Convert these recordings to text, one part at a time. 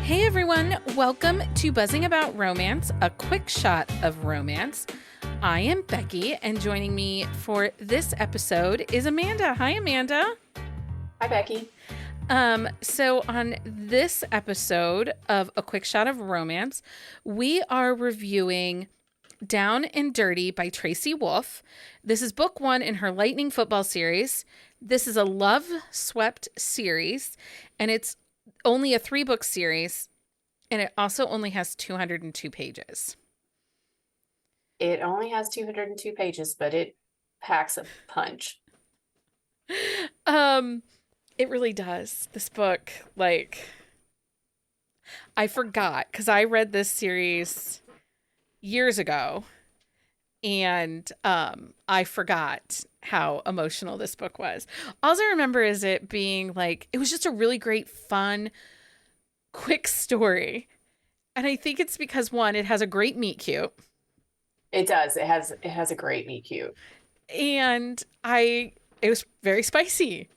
Hey everyone, welcome to Buzzing About Romance, a quick shot of romance. I am Becky, and joining me for this episode is Amanda. Hi, Amanda. Hi, Becky. So on this episode of A Quick Shot of Romance, we are reviewing Down and Dirty by Tracy Wolff. This is book one in her Lightning Football series. This is a Loveswept series, and it's only a 3-book series, and it also only has 202 pages. It only has 202 pages, but it packs a punch. It really does. This book, I forgot because I read this series years ago, and I forgot how emotional this book was. All I remember is it being it was just a really great, fun, quick story. And I think it's because, one, it has a great meet cute. It does. It has a great meet cute. And it was very spicy.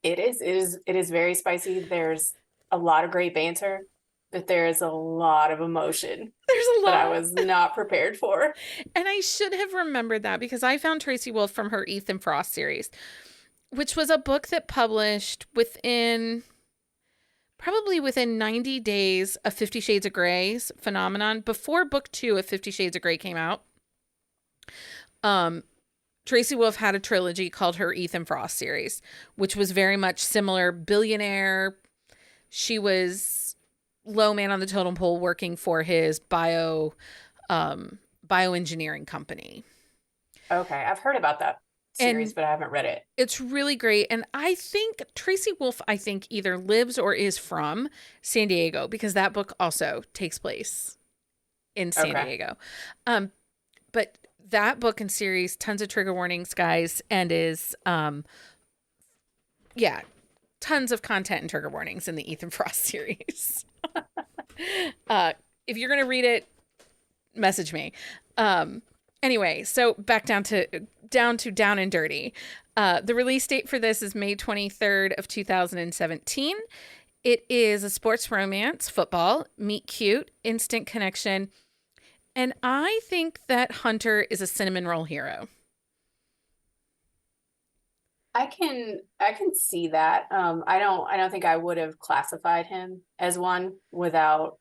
It is very spicy. There's a lot of great banter, but there's a lot of emotion. There's a lot that I was not prepared for. And I should have remembered that because I found Tracy Wolff from her Ethan Frost series, which was a book that published probably within 90 days of 50 Shades of Grey's phenomenon, before book 2 of 50 Shades of Grey came out. Tracy Wolff had a trilogy called her Ethan Frost series, which was very much similar. Billionaire. She was low man on the totem pole working for his bioengineering company. Okay, I've heard about that series, but I haven't read it. It's really great. And I think Tracy Wolff, either lives or is from San Diego, because that book also takes place in San Diego. But that book and series, tons of trigger warnings, guys, and is, tons of content and trigger warnings in the Ethan Frost series. If you're going to read it, message me. Anyway, so back down to Down and Dirty. The release date for this is May 23rd of 2017. It is a sports romance, football, meet cute, instant connection. And I think that Hunter is a cinnamon roll hero. I can see that. I don't think I would have classified him as one without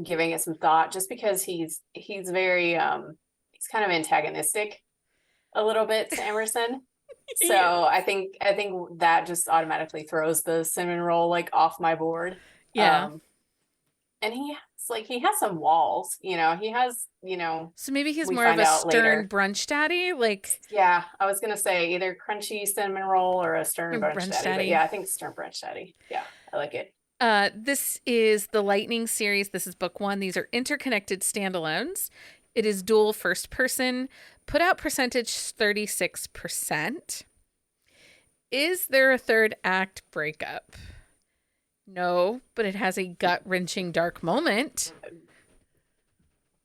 giving it some thought, just because he's very he's kind of antagonistic a little bit to Emerson. So Yeah. I think that just automatically throws the cinnamon roll off my board. Yeah. And he has some walls, he has, So maybe he's more of a stern brunch daddy. Yeah, I was gonna say either crunchy cinnamon roll or a stern brunch daddy. But yeah, I think stern brunch daddy. Yeah, I like it. This is the Lightning series. This is book one. These are interconnected standalones. It is dual first person. Put out percentage 36%. Is there a third act breakup? No, but it has a gut-wrenching dark moment.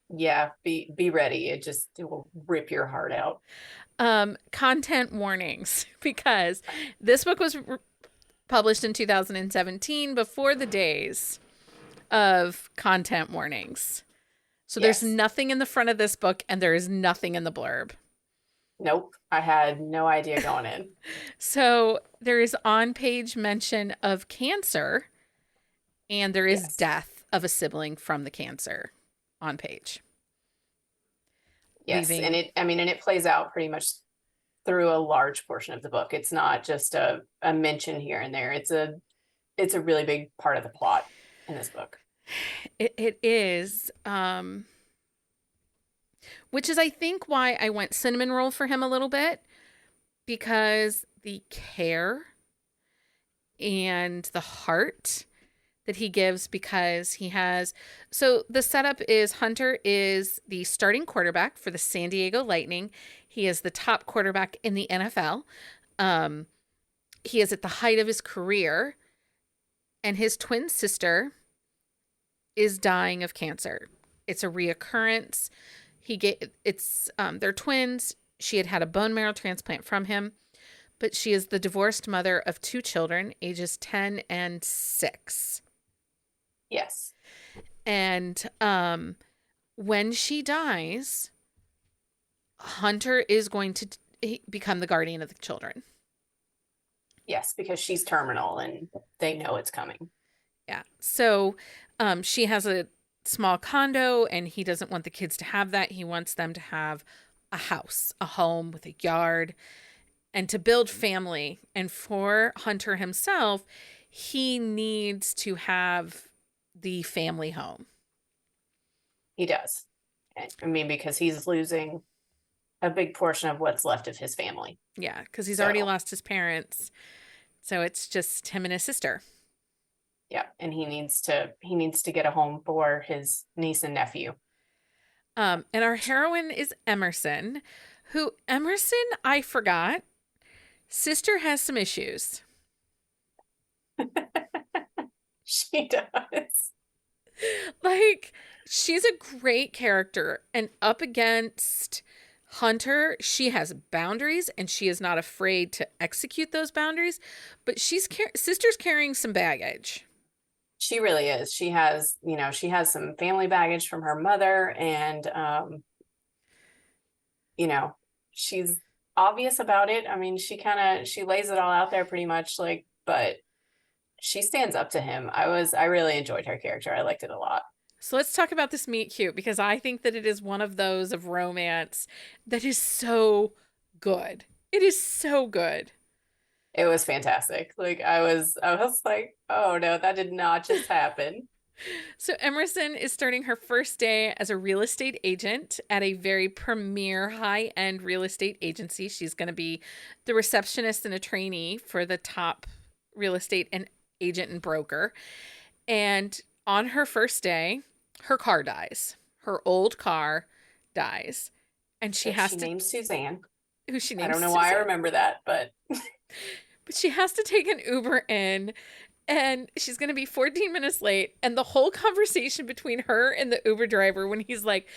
Yeah, be ready. It will rip your heart out. Content warnings, because this book was published in 2017, before the days of content warnings. So There's nothing in the front of this book, and there is nothing in the blurb. Nope. I had no idea going in. So there is on-page mention of cancer, and there is death of a sibling from the cancer on page. Yes, and it plays out pretty much through a large portion of the book. It's not just a mention here and there. It's a really big part of the plot in this book. It is, which is, I think, why I went cinnamon roll for him a little bit, because the care and the heart that he gives, because he has, so the setup is Hunter is the starting quarterback for the San Diego Lightning. He is the top quarterback in the NFL. He is at the height of his career, and his twin sister is dying of cancer. It's a reoccurrence. They're twins. She had a bone marrow transplant from him, but she is the divorced mother of 2 children, ages 10 and 6. Yes. And when she dies, Hunter is going to become the guardian of the children. Yes, because she's terminal and they know it's coming. Yeah. So she has a small condo, and he doesn't want the kids to have that. He wants them to have a house, a home with a yard, and to build family. And for Hunter himself, he needs to have the family home. He does. I mean, because he's losing a big portion of what's left of his family. Yeah, because he's already So, lost his parents. So it's just him and his sister. yeah, and he needs to get a home for his niece and nephew. And our heroine is Emerson, who Emerson, I forgot, sister has some issues. She does. Like, she's a great character, and up against Hunter, she has boundaries and she is not afraid to execute those boundaries, but sister's carrying some baggage. She really is. She has, she has some family baggage from her mother, and you know, she's obvious about it. I mean, she lays it all out there pretty much, like, but she stands up to him. I really enjoyed her character. I liked it a lot. So let's talk about this meet cute, because I think that it is one of those of romance that is so good. It is so good. It was fantastic. Like I was like, oh no, that did not just happen. So Emerson is starting her first day as a real estate agent at a very premier high-end real estate agency. She's going to be the receptionist and a trainee for the top real estate and agent and broker. And on her first day, her car dies. Her old car dies. And she That has she to, named Suzanne. who she I names don't know why I Suzanne, remember that, but but she has to take an Uber in, and she's going to be 14 minutes late. And the whole conversation between her and the Uber driver, when he's like,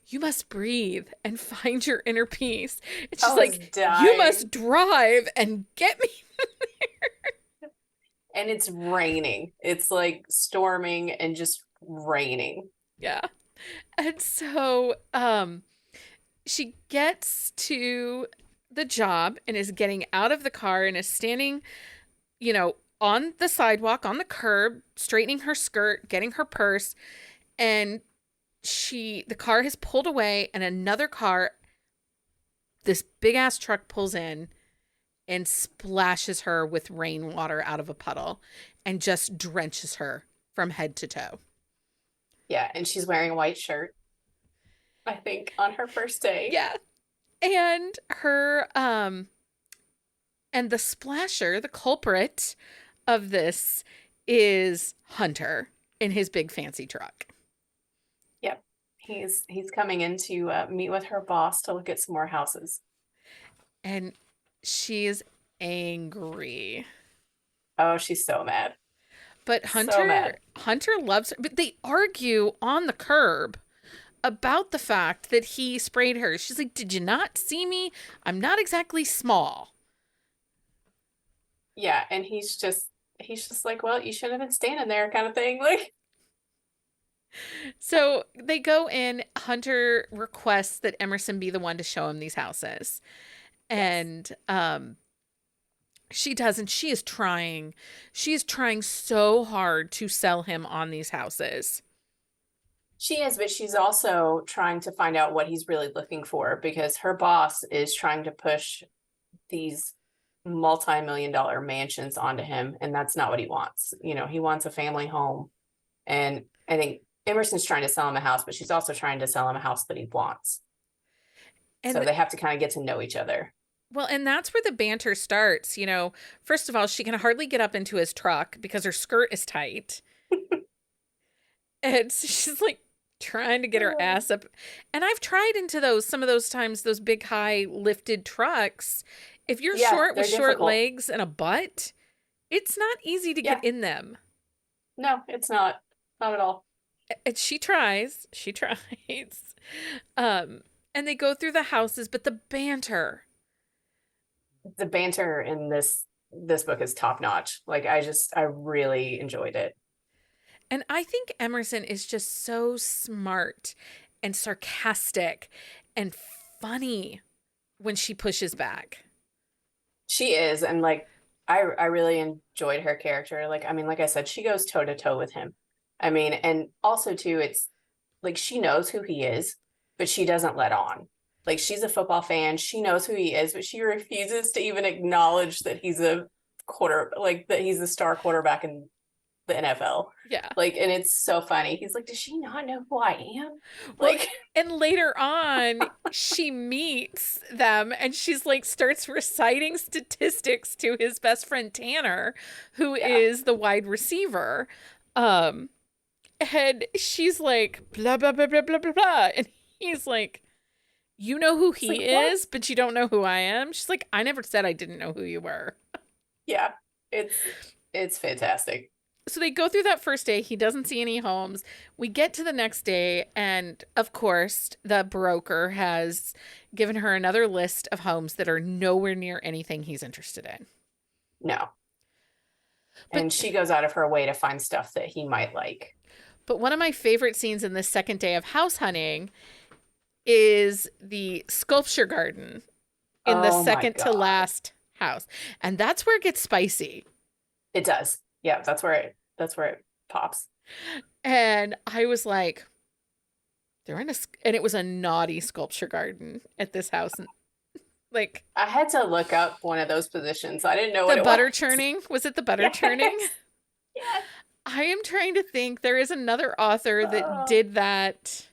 you must breathe and find your inner peace. And I she's was like, you dying. must drive and get me. And it's raining. It's like storming and just raining. Yeah. And so she gets to the job and is getting out of the car and is standing, on the sidewalk, on the curb, straightening her skirt, getting her purse, and the car has pulled away, and another car, this big ass truck, pulls in and splashes her with rainwater out of a puddle and just drenches her from head to toe. Yeah, and she's wearing a white shirt, I think, on her first day. Yeah. And and the splasher, the culprit of this, is Hunter in his big fancy truck. Yep. He's coming in to meet with her boss to look at some more houses. And she's angry. Oh, she's so mad. But So mad. Hunter loves her, but they argue on the curb about the fact that he sprayed her. She's like, "Did you not see me? I'm not exactly small." Yeah, and he's just like, well, you should have been standing there kind of thing. Like, So they go in. Hunter requests that Emerson be the one to show him these houses. yes. And she doesn't. She is trying. She is trying so hard to sell him on these houses. She is, but she's also trying to find out what he's really looking for because her boss is trying to push these multi-million dollar mansions onto him, and that's not what he wants. He wants a family home. And I think Emerson's trying to sell him a house, but she's also trying to sell him a house that he wants. So And they have to kind of get to know each other. well, and that's where the banter starts. First of all, she can hardly get up into his truck because her skirt is tight. And so she's like trying to get her ass up. And I've tried into some of those times, those big, high lifted trucks. If you're Yeah, short they're with short difficult. legs and a butt, it's not easy to Yeah, get in them. no, it's not at all. And she tries. She tries. Um, and they go through the houses, but the banter. The banter in this book is top notch. Like I really enjoyed it. And I think Emerson is just so smart and sarcastic and funny when she pushes back. She is, and like I really enjoyed her character. Like, I mean, like I said, she goes toe to toe with him. I mean, and also too, it's like she knows who he is, but she doesn't let on. Like, she's a football fan, she knows who he is, but she refuses to even acknowledge that he's a like that he's the star quarterback in the NFL. Yeah. Like, and it's so funny. He's like, does she not know who I am? Well, Like, and later on, she meets them and she's like, starts reciting statistics to his best friend Tanner, who yeah. is the wide receiver. Um, and she's like, blah, blah, blah, blah, blah, blah, blah. And he's like, you know who It's like, he what? is, but you don't know who I am. She's like, I never said I didn't know who you were. Yeah. It's fantastic. So they go through that first day. He doesn't see any homes. We get to the next day, and of course, the broker has given her another list of homes that are nowhere near anything he's interested in. No. But And she goes out of her way to find stuff that he might like. but one of my favorite scenes in this second day of house hunting is the sculpture garden in the Oh my second to God. last house. And that's where it gets spicy. It does. Yeah, that's where it pops. And I was like, they're in a, and it was a naughty sculpture garden at this house. And like, I had to look up one of those positions. I didn't know the what it butter was. churning. Was it the butter Yes. churning? Yes. I am trying to think. There is another author that Oh, did that.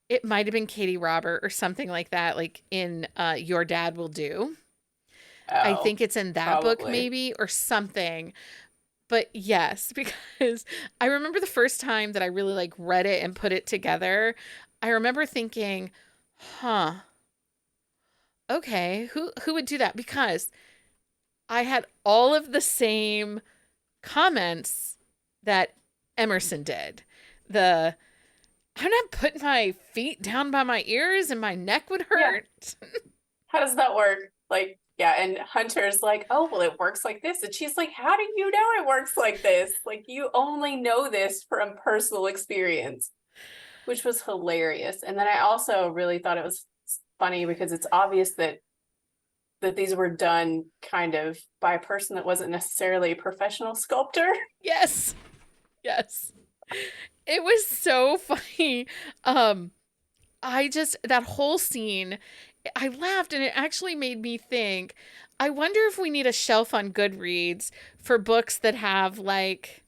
It might have been Katie Robert or something like that, like in Your Dad Will Do. I oh, think it's in that book, probably. maybe, or something. But yes, because I remember the first time that I really like read it and put it together. I remember thinking, huh, okay, who would do that? Because I had all of the same comments that Emerson did. The I'm not putting my feet down by my ears and my neck would Yeah. hurt. How does that work? Like, yeah, and Hunter's like, oh, well, it works like this. And she's like, how do you know it works like this? Like, you only know this from personal experience, which was hilarious. And then I also really thought it was funny because it's obvious that these were done kind of by a person that wasn't necessarily a professional sculptor. Yes. Yes. It was so funny. Um I just that whole scene I laughed and it actually made me think I wonder if we need a shelf on Goodreads for books that have like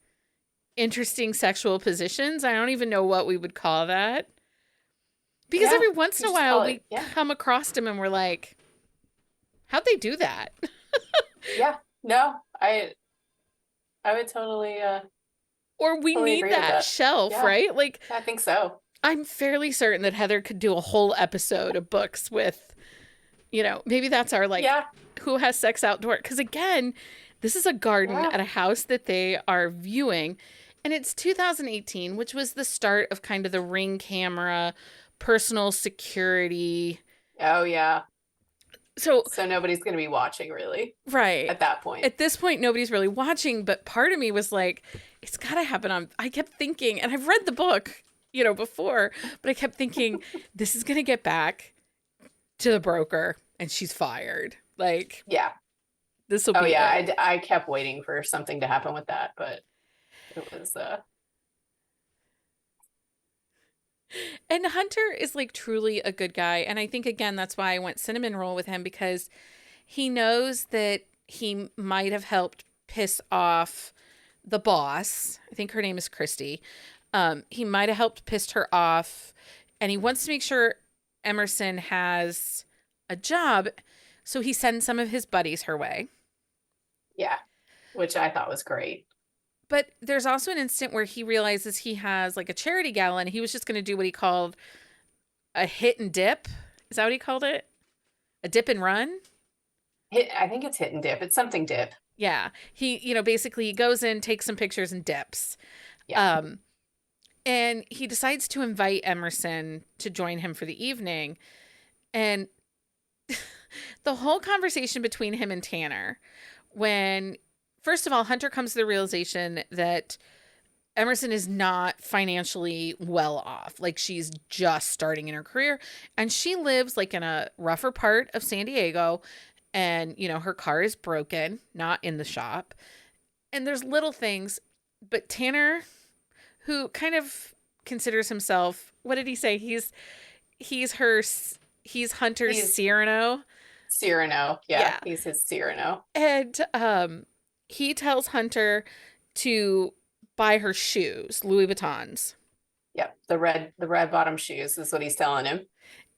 interesting sexual positions. I don't even know what we would call that. Because Yeah, every once you in a just while call it, we yeah, come across them and we're like, how'd they do that? yeah. No, I would totally Or we totally need agree with that that. shelf, Yeah, right? Like, I think so. I'm fairly certain that Heather could do a whole episode of books with, maybe that's our like, Yeah, who has sex outdoor? Because again, this is a garden yeah. at a house that they are viewing. And it's 2018, which was the start of kind of the Ring camera, personal security. Oh yeah. So, So nobody's gonna be watching really right. at that point. At this point, nobody's really watching, but part of me was like, it's got to happen on. I kept thinking, and I've read the book, before, but I kept thinking, this is going to get back to the broker and she's fired. Like, Yeah. this will Oh be yeah. it. I kept waiting for something to happen with that, but it was And Hunter is like truly a good guy. And I think, again, that's why I went cinnamon roll with him because he knows that he might have helped piss off the boss. I think her name is Christy. He might have helped piss her off. And he wants to make sure Emerson has a job. So he sends some of his buddies her way. yeah, which I thought was great. But there's also an instant where he realizes he has like a charity gala and he was just going to do what he called a hit and dip. Is that what he called it? A dip and run? I think it's hit and dip. It's something dip. Yeah. He, basically he goes in, takes some pictures and dips. Yeah. And he decides to invite Emerson to join him for the evening. And the whole conversation between him and Tanner, when, first of all, Hunter comes to the realization that Emerson is not financially well off. Like she's just starting in her career and she lives like in a rougher part of San Diego and her car is broken, not in the shop. And there's little things, but Tanner, who kind of considers himself, what did he say? He's her he's Hunter's He's Cyrano. Cyrano. Yeah, Yeah. he's his Cyrano. And he tells Hunter to buy her shoes, Louis Vuittons. Yep, the red bottom shoes is what he's telling him.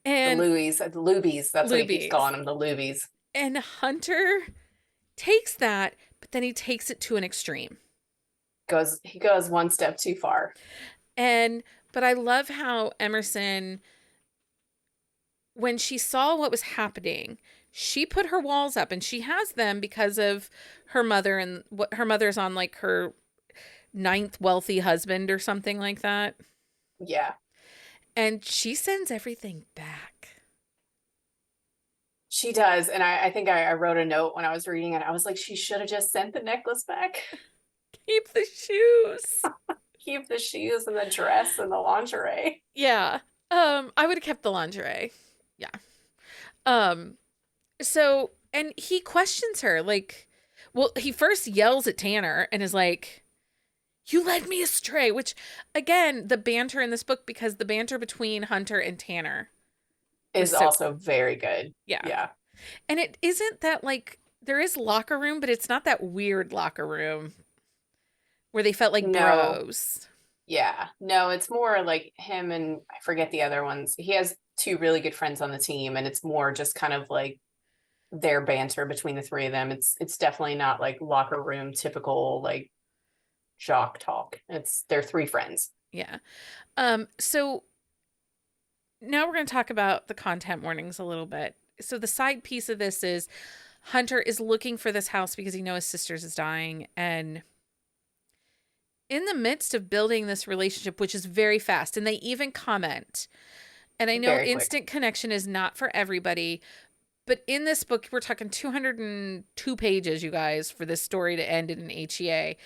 The And Louis, the Lubies. That's what he keeps Lubies. calling them, the Lubies. And Hunter takes that, but then he takes it to an extreme. He goes one step too far. But I love how Emerson, when she saw what was happening, she put her walls up and she has them because of her mother and what her mother's on like her ninth wealthy husband or something like that. Yeah. And she sends everything back. She does. And I think I wrote a note when I was reading it. I was like, she should have just sent the necklace back. Keep the shoes. Keep the shoes and the dress and the lingerie. Yeah. I would have kept the lingerie. Yeah. So, and he questions her like, well, he first yells at Tanner and is like, you led me astray, which again, the banter in this book, because the banter between Hunter and Tanner is also very good. Yeah. Yeah. And it isn't that like, there is locker room, but it's not that weird locker room where they felt like bros. Yeah. No, it's more like him and I forget the other ones. He has two really good friends on the team, and it's more just kind of like their banter between the three of them. It's definitely not like locker room typical like jock talk. They're three friends. Yeah. So now we're going to talk about the content warnings a little bit. So the side piece of this is Hunter is looking for this house because he knows his sister's is dying, and in the midst of building this relationship, which is very fast, and they even comment, and I know instant connection is not for everybody, but in this book, we're talking 202 pages, you guys, for this story to end in an HEA.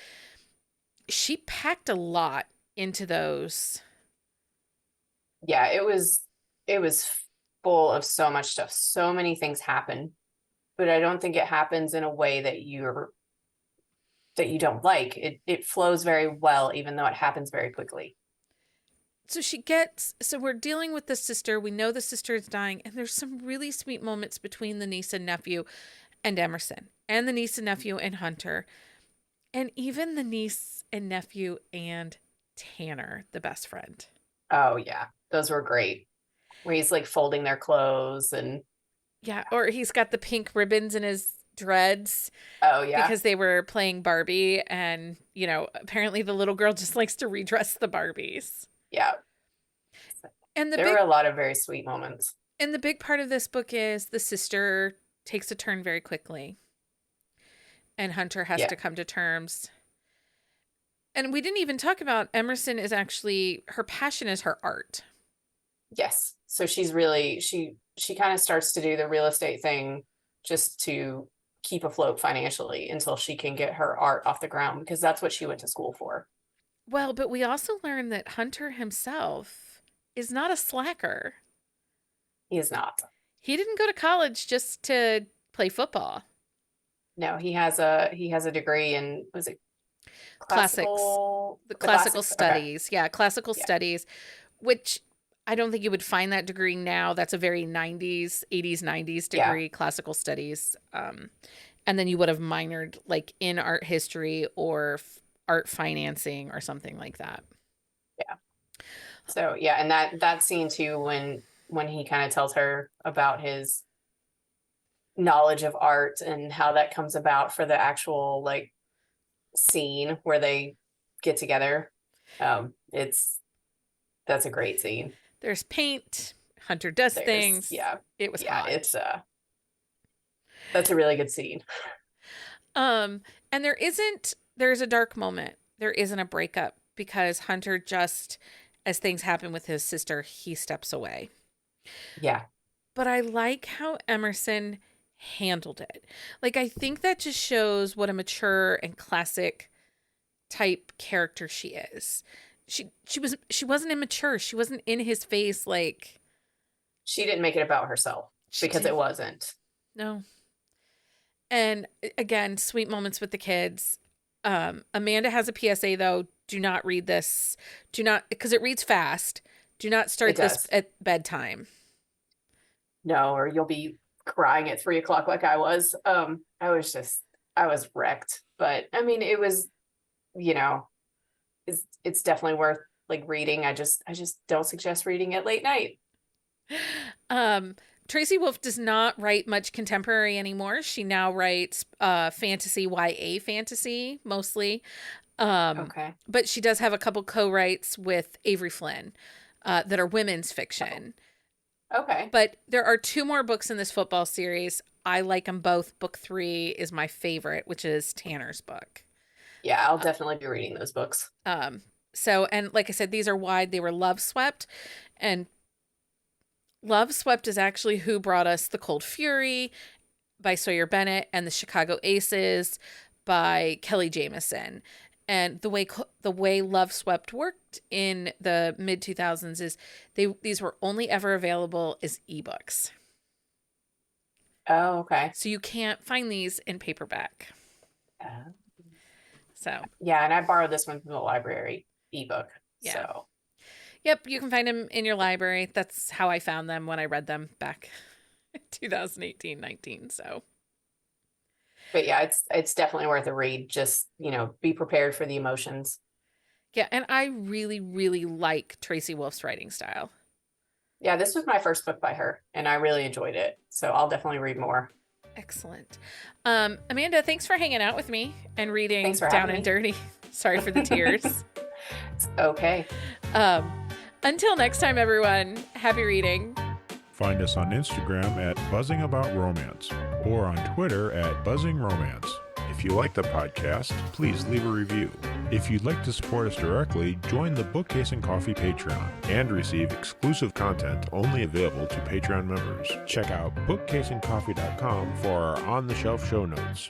She packed a lot into those. Yeah, it was full of so much stuff. So many things happen, but I don't think it happens in a way that you don't like. It flows very well, even though it happens very quickly. So we're dealing with the sister. We know the sister is dying, and there's some really sweet moments between the niece and nephew and Emerson, and the niece and nephew and Hunter, and even the niece and nephew and Tanner, the best friend. Oh yeah, those were great. Where he's like folding their clothes and yeah, or he's got the pink ribbons in his dreads. Oh yeah, because they were playing Barbie, and apparently the little girl just likes to redress the Barbies. Yeah. And there were a lot of very sweet moments. And the big part of this book is the sister takes a turn very quickly. And Hunter has to come to terms. And we didn't even talk about Emerson is actually, her passion is her art. Yes. So she's really, she kind of starts to do the real estate thing just to keep afloat financially until she can get her art off the ground, because that's what she went to school for. Well, but we also learned that Hunter himself is not a slacker. He is not. He didn't go to college just to play football. No, he has a degree in, was it classical studies. Okay. Yeah, classical studies, which I don't think you would find that degree now. That's a very 80s, 90s degree, classical studies. And then you would have minored like in art history or art financing or something like that. Yeah. So, yeah. And that scene too, when he kind of tells her about his knowledge of art and how that comes about for the actual like scene where they get together. That's a great scene. There's paint. Hunter does things. Yeah. It was hot. That's a really good scene. And there's a dark moment. There isn't a breakup because Hunter just, as things happen with his sister, he steps away. Yeah. But I like how Emerson handled it. Like, I think that just shows what a mature and classic type character she is. She wasn't immature. She wasn't in his face like. She didn't make it about herself because it wasn't. No. And again, sweet moments with the kids. Amanda has a PSA though. Do not read this. Do not, because it reads fast. Do not start this at bedtime. No, or you'll be crying at 3:00 like I was. I was wrecked. But I mean, it was, it's definitely worth like reading. I just don't suggest reading it late night. Tracy Wolff does not write much contemporary anymore. She now writes fantasy, YA fantasy mostly. Okay. But she does have a couple co-writes with Avery Flynn that are women's fiction. Okay. But there are 2 more books in this football series. I like them both. Book 3 is my favorite, which is Tanner's book. Yeah, I'll definitely be reading those books. So, and like I said, these are wide. They were Loveswept. And Loveswept is actually who brought us The Cold Fury by Sawyer Bennett and The Chicago Aces by Kelly Jamieson. And the way Loveswept worked in the mid 2000s is these were only ever available as ebooks. Oh, okay. So you can't find these in paperback. So yeah, and I borrowed this one from the library ebook. Yeah. So yep, you can find them in your library. That's how I found them when I read them back in 2018-19. So but yeah, it's definitely worth a read. Just, be prepared for the emotions. Yeah, and I really, really like Tracy Wolff's writing style. Yeah, this was my first book by her, and I really enjoyed it. So I'll definitely read more. Excellent. Amanda, thanks for hanging out with me and reading Down and Dirty. Sorry for the tears. It's okay. Until next time, everyone, happy reading. Find us on Instagram at Buzzing About Romance or on Twitter at Buzzing Romance. If you like the podcast, please leave a review. If you'd like to support us directly, join the Bookcase and Coffee Patreon and receive exclusive content only available to Patreon members. Check out bookcaseandcoffee.com for our on-the-shelf show notes.